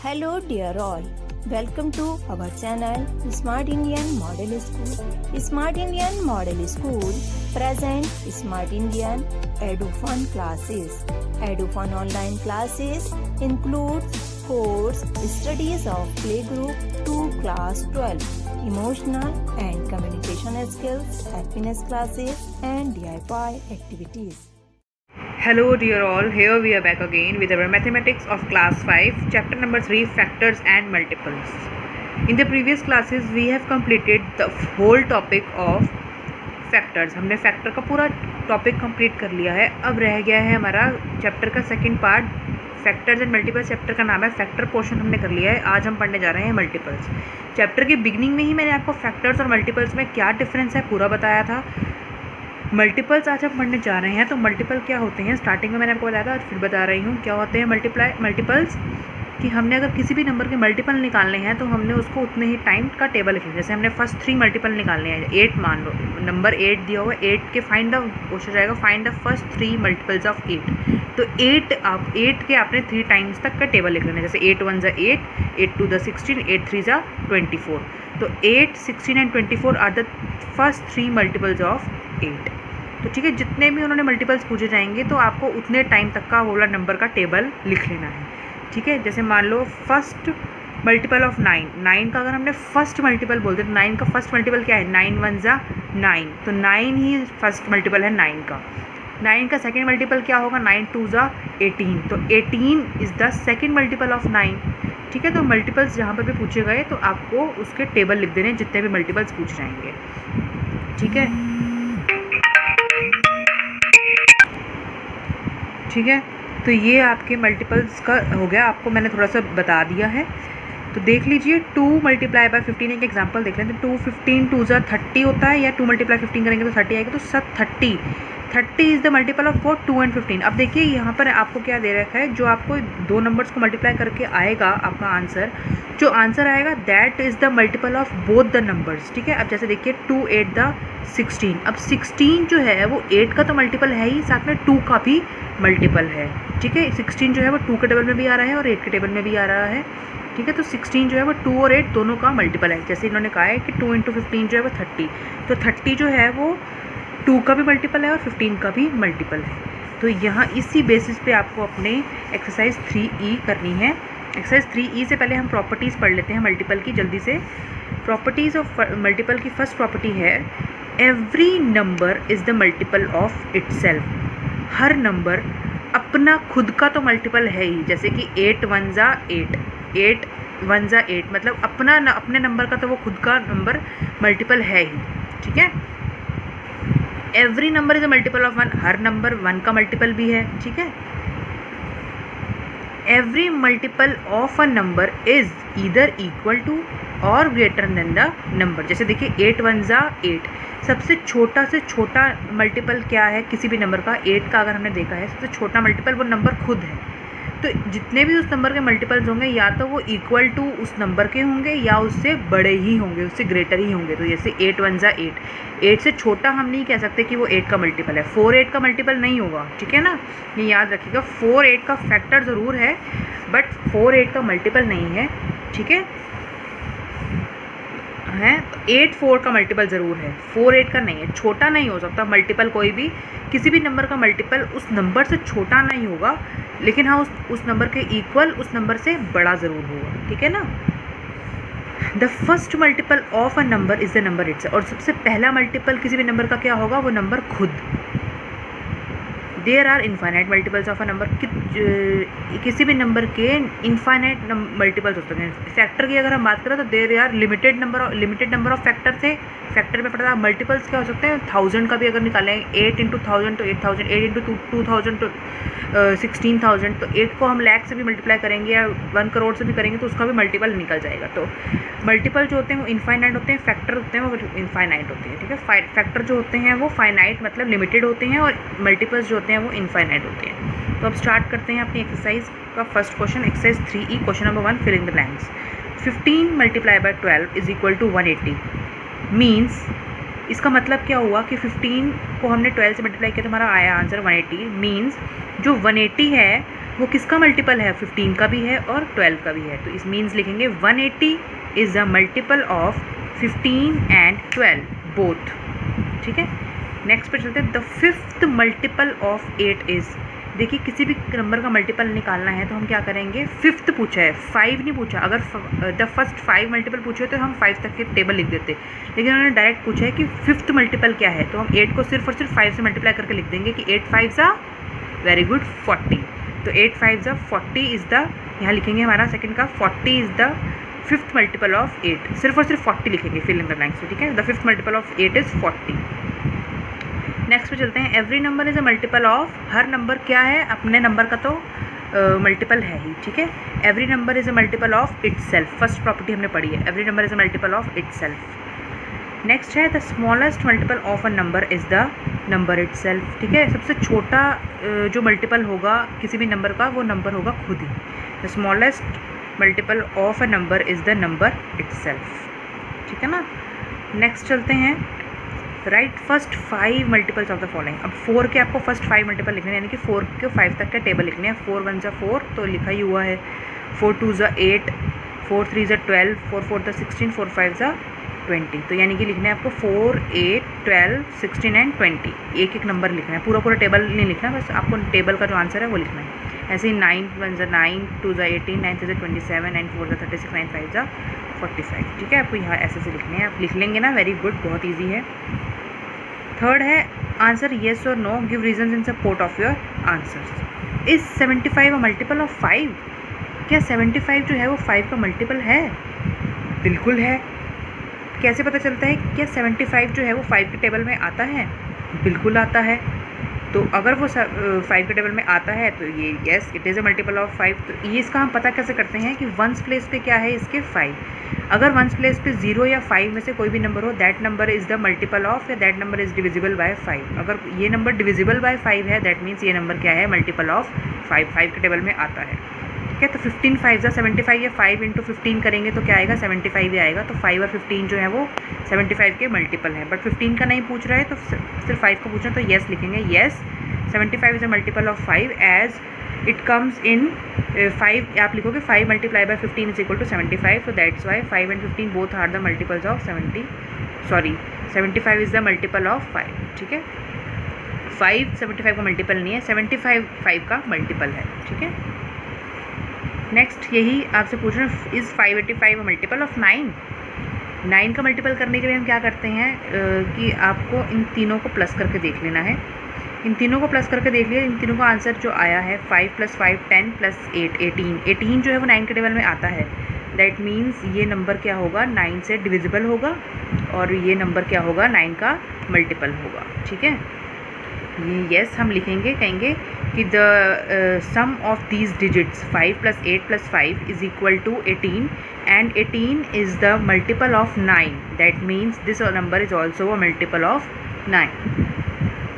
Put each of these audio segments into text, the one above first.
Hello dear all, welcome to our channel Smart Indian Model School. Smart Indian Model School present Smart Indian EduFun classes. EduFun online classes includes course studies of playgroup to class 12, emotional and communication skills, happiness classes and DIY activities. Hello dear all, here we are back again with our mathematics of class 5, chapter number 3, factors and multiples. In the previous classes we have completed the whole topic of factors. हमने factor का पूरा topic complete कर लिया है. अब रह गया है हमारा chapter का second part, factors and multiples. chapter का नाम है factor portion हमने कर लिया है. आज हम पढ़ने जा रहे हैं multiples. chapter के beginning में ही मैंने आपको factors और multiples में क्या difference है पूरा बताया था. मल्टीपल्स आज हम पढ़ने जा रहे हैं. तो मल्टीपल क्या होते हैं, स्टार्टिंग में मैंने आपको बताया था, आज फिर बता रही हूँ क्या होते हैं मल्टीपल्स. कि हमने अगर किसी भी नंबर के मल्टीपल निकालने हैं तो हमने उसको उतने ही टाइम का टेबल लिखना है. जैसे हमने फर्स्ट 3 मल्टीपल निकालने हैं, 8 मान लो, नंबर 8 दिया हुआ है, 8 के फाइंड द क्वेश्चन जाएगा find the first 3 multiples of 8. तो 8 के आपने 3 टाइम्स तक का टेबल लिख लेना है. जैसे 8 1 8, 8 2 16, 8 3 24. तो 8, 16 and 24 are the first 3 multiples of 8. तो ठीक है, जितने भी उन्होंने मल्टीपल्स पूछे जाएंगे तो आपको उतने टाइम तक का वाला नंबर का टेबल लिख लेना है. ठीक है, जैसे मान लो फर्स्ट मल्टीपल ऑफ 9 का अगर हमने फर्स्ट मल्टीपल बोलते तो 9 का फर्स्ट मल्टीपल क्या है, 9 1 9. तो 9 ही फर्स्ट मल्टीपल है 9 का. 9 का सेकेंड मल्टीपल क्या होगा, 9 2 18. तो 18 is the second multiple of 9. ठीक है, तो मल्टीपल्स जहाँ पर भी पूछे गए तो आपको उसके टेबल लिख देने जितने भी मल्टीपल्स पूछ जाएंगे. ठीक है, ठीक है. तो ये आपके मल्टीपल्स का हो गया, आपको मैंने थोड़ा सा बता दिया है. तो देख लीजिए 2 मल्टीप्लाई बाय 15 एक एग्जांपल देख लें. तो 2 15 2 30 होता है, या 2 मल्टीप्लाई 15 करेंगे तो 30 आएगा. तो 30 is the multiple of 4 2 and 15. अब देखिए यहाँ पर आपको क्या दे रखा है, जो आपको दो नंबर्स को मल्टीप्लाई करके आएगा आपका आंसर, जो आंसर आएगा that is the multiple of both the numbers. ठीक है, अब जैसे देखिए 2 8 16. अब 16 जो है वो 8 का तो मल्टीपल है ही, साथ में 2 का भी मल्टीपल है. ठीक है, 16 जो है वो 2 के टेबल में भी आ रहा है और 8 के टेबल में भी आ रहा है. ठीक है, तो 16 जो है वो 2 और 8 दोनों का मल्टीपल है. जैसे इन्होंने कहा है कि 2 × 15 जो है वो 30. तो 30 जो है वो 2 का भी मल्टीपल है और 15 का भी मल्टीपल है. तो यहाँ इसी बेसिस पे आपको अपने एक्सरसाइज 3E करनी है. एक्सरसाइज 3E से पहले हम प्रॉपर्टीज़ पढ़ लेते हैं मल्टीपल की जल्दी से. प्रॉपर्टीज़ ऑफ मल्टीपल की फर्स्ट प्रॉपर्टी है every number is the multiple of itself. Her number अपना खुद का तो मल्टीपल है ही. जैसे कि 8 1 8, 8 1 8, मतलब अपने नंबर का तो वो खुद का नंबर मल्टीपल है ही. ठीक है, every number is a multiple of 1. हर नंबर 1 का मल्टीपल भी है. ठीक है, every multiple of a number is either equal to or greater than the number. जैसे देखिए 8 1 8, सबसे छोटा से छोटा मल्टीपल क्या है किसी भी नंबर का, 8 का अगर हमने देखा है सबसे छोटा मल्टीपल वो नंबर खुद है. तो जितने भी उस नंबर के मल्टीपल्स होंगे या तो वो इक्वल टू उस नंबर के होंगे या उससे बड़े ही होंगे, उससे ग्रेटर ही होंगे. तो जैसे 8 1 8, 8 से छोटा हम नहीं कह सकते कि वो 8 का मल्टीपल है. 4 8 का मल्टीपल नहीं होगा. ठीक है ना, ये याद रखिएगा. 4 8 का फैक्टर ज़रूर है बट 4 8 का मल्टीपल नहीं है. ठीक है, 8 4 का मल्टीपल ज़रूर है, 4 8 का नहीं है. छोटा नहीं हो सकता मल्टीपल, कोई भी किसी भी नंबर का मल्टीपल उस नंबर से छोटा नहीं होगा, लेकिन हाँ उस नंबर के इक्वल, उस नंबर से बड़ा ज़रूर होगा. ठीक है ना. The first multiple of a number is the number it's. और सबसे पहला मल्टीपल किसी भी नंबर का क्या होगा, वो नंबर खुद. There are infinite multiples of a number. किसी भी नंबर के इनफाइनाइट मल्टीपल्स हो सकते हैं. फैक्टर की अगर हम बात करें तो there are limited number of factor थे. फैक्टर में पता था मल्टीपल्स क्या हो सकते हैं, 1000 का भी अगर निकालें 8 × 1000 तो 8000, 8 × 2000 तो 16000. तो 8 को हम लाख से भी मल्टीप्लाई करेंगे या 1 करोड़ से भी करेंगे तो उसका भी मल्टीपल निकल जाएगा. तो मल्टीपल जो होते हैं वो इनफाइनाइट होते हैं, फैक्टर होते हैं वो इनफाइनाइट होते हैं. ठीक है, फैक्टर जो होते हैं वो फाइनाइट मतलब लिमिटेड होते हैं और मल्टीपल्स जो होते हैं वो इनफाइनाइट होते हैं. तो अब स्टार्ट करते हैं अपनी एक्सरसाइज का first question. Exercise 3E question number 1, fill in the blanks. 15 multiply by 12 is equal to 180. Means इसका मतलब क्या हुआ कि 15 को हमने 12 से मल्टीप्लाई किया तो हमारा आया आंसर 180. मीन्स जो 180 है वो किसका मल्टीपल है, 15 का भी है और 12 का भी है। तो इस मीन्स लिखेंगे 180 is the multiple of 15 and 12 both. ठीक है, नेक्स्ट पे चलते हैं। The fifth multiple of 8 is, देखिए किसी भी नंबर का मल्टीपल निकालना है तो हम क्या करेंगे, फिफ्थ पूछा है, 5 नहीं पूछा। अगर द फर्स्ट 5 मल्टीपल पूछे तो हम 5 तक के टेबल लिख देते, लेकिन उन्होंने डायरेक्ट पूछा है कि फिफ्थ मल्टीपल क्या है, तो हम 8 को सिर्फ और सिर्फ 5 से मल्टीप्लाई करके लिख देंगे कि 8 5 ज़ा वेरी गुड 40। तो 8 5 ज़ा 40 इज़ द, यहाँ लिखेंगे हमारा सेकंड का 40 is the fifth multiple of 8, सिर्फ और सिर्फ 40 लिखेंगे फिल इन द ब्लैंक्स में। ठीक है, the fifth multiple of 8 is 40। Next पे चलते हैं। Every number is a multiple of, her number क्या है, अपने नंबर का तो मल्टीपल है ही। ठीक है, every number is a multiple of itself, first property हमने पढ़ी है, every number is a multiple of itself. Next है the smallest multiple of a number is the number itself. ठीक है, सबसे छोटा जो मल्टीपल होगा किसी भी नंबर का वो नंबर होगा खुद ही। The smallest multiple of a number is the number itself. ठीक है ना, नेक्स्ट चलते हैं। Write first 5 multiples of the following. अब 4 के आपको फर्स्ट 5 मल्टीपल लिखने हैं, यानी कि 4 के 5 तक का टेबल लिखने हैं। 4 1 ज़ा 4 तो लिखा ही हुआ है, 4 2 ज़ा 8, 4 3 ज़ा 12, 4 4 ज़ा 16, 4 5 ज़ा 20। तो यानी कि लिखना है आपको 4 8 12 16 एंड 20, एक एक नंबर लिखना है, पूरा पूरा टेबल नहीं लिखना, बस आपको टेबल का जो आंसर है वो लिखना है। ऐसे ही 9 1 ज़ा 9, 2 ज़ा 18, 9 3 ज़ा 27, 9 4 ज़ा 36, 9 5 ज़ा 45। ठीक है, आपको यहाँ ऐसे से लिखने हैं, आप लिख लेंगे ना, वेरी गुड, बहुत ईजी है। थर्ड है answer yes or no, give reasons in support of your answers. Is 75 a multiple of 5? क्या 75 जो है वो 5 का मल्टीपल है? बिल्कुल है। कैसे पता चलता है क्या 75 जो है वो 5 के टेबल में आता है? बिल्कुल आता है। तो अगर वो 5 के टेबल में आता है तो ये yes it is a multiple of 5। तो ये इसका हम पता कैसे करते हैं कि वंस प्लेस पे क्या है इसके 5। अगर वंस प्लेस पे 0 या 5 में से कोई भी नंबर हो, that number is the multiple of, या that number is divisible by 5। अगर ये नंबर डिविजिबल बाय 5 है, दैट मीन्स ये नंबर क्या है, मल्टीपल ऑफ 5, 5 के टेबल में आता है। ठीक है, तो 15 5 ज़ा 75 या 5 इंटू 15 करेंगे तो क्या आएगा, 75 ही आएगा। तो 5 और 15 जो है वो 75 के मल्टीपल है, बट 15 का नहीं पूछ रहा है तो सिर्फ 5 का पूछना, तो येस लिखेंगे। Yes 75 is a multiple of 5 as it comes in 5, आप लिखोगे 5 multiply by 15 is equal to 75। तो that's why 5 and 15 both are the multiples of 75 is the multiple of 5। ठीक है, 5 75 का मल्टीपल नहीं है, 75 5 का मल्टीपल है। ठीक है, नेक्स्ट यही आपसे पूछ रहे हैं, इज़ 585 अ मल्टीपल ऑफ 9? 9 का मल्टीपल करने के लिए हम क्या करते हैं कि आपको इन तीनों को प्लस करके देख लेना है। इन तीनों को प्लस करके देख लिया, इन तीनों का आंसर जो आया है 5 + 5 10 + 8 18 जो है वो 9 के टेबल में आता है। दैट मीन्स ये नंबर क्या होगा, 9 से डिविजिबल होगा, और ये नंबर क्या होगा, 9 का मल्टीपल होगा। ठीक है, ये येस हम लिखेंगे, कहेंगे कि the sum of these digits 5 + 8 + 5 is equal to 18 and 18 is the multiple of 9। That means this number is also a multiple of 9।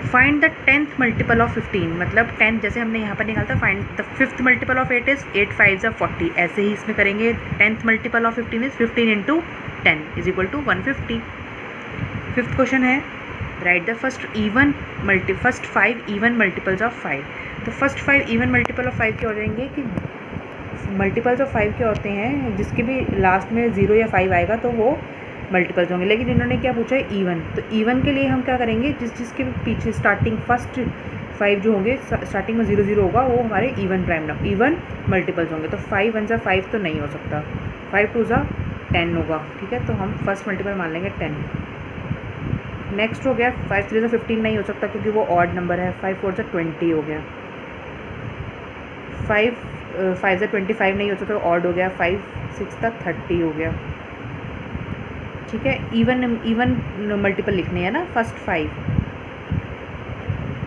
Find the 10th multiple of 15, मतलब 10 जैसे हमने यहाँ पर निकाला था, find the 5th multiple of 8 is 8 5 ज़ा 40। ऐसे ही इसमें करेंगे, 10th multiple of 15 is 15 into 10 is equal to 150। 5th question है, write the first 5 even multiples of 5। तो फर्स्ट 5 इवन मल्टीपल ऑफ 5 क्या हो जाएंगे कि मल्टीपल्स ऑफ 5 क्या होते हैं, जिसके भी लास्ट में 0 या 5 आएगा तो वो मल्टीपल्स होंगे। लेकिन इन्होंने क्या पूछा है, इवन। तो इवन के लिए हम क्या करेंगे, जिसके पीछे स्टार्टिंग फर्स्ट 5 जो होंगे, स्टार्टिंग में 0 0 होगा, वो हमारे even prime number, even multiples होंगे। तो 5 1 ज़ा 5 तो नहीं हो सकता, 5 2 ज़ा 10 होगा। ठीक है, तो हम फर्स्ट मल्टीपल मान लेंगे 10। नेक्स्ट हो गया 5 3 ज़ा 15 नहीं हो सकता क्योंकि वो ऑड नंबर है। 5 4 ज़ा 20 हो गया। 5 ज़ा 25 नहीं हो सकता, ऑड हो गया। 5 6 ज़ा 30 हो गया। ठीक है, इवन मल्टीपल लिखने हैं ना, फर्स्ट 5।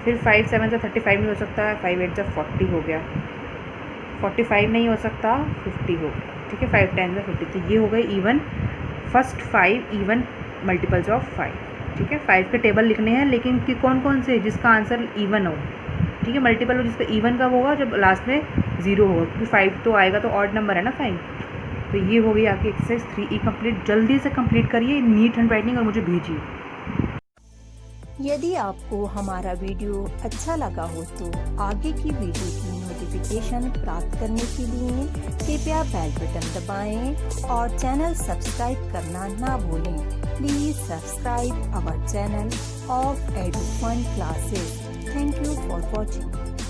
फिर 5 7 ज़ा 35 नहीं हो सकता, 5 8 ज़ा 40 हो गया। 45 नहीं हो सकता, 50 हो गया। ठीक है, 5 10 ज़ा 50। तो ये हो गए even, first 5 even multiples of 5। ठीक है, 5 के टेबल लिखने हैं, लेकिन कि कौन कौन से, जिसका आंसर इवन हो। ठीक है, मल्टीपल हो जिसका इवन कब होगा, जब लास्ट में 0 होगा, क्योंकि 5 तो आएगा तो ऑड नंबर है ना 5। तो ये हो गई आपकी एक्सरसाइज 3E कंप्लीट। जल्दी से कंप्लीट करिए, नीट हैंडराइटिंग, और मुझे भेजिए। यदि आपको हमारा वीडियो अच्छा लगा हो तो आगे की वीडियो की नोटिफिकेशन प्राप्त करने के लिए कृपया बेल बटन दबाएं और चैनल सब्सक्राइब करना ना भूलें। Please subscribe our channel of Edufun classes. Thank you for watching.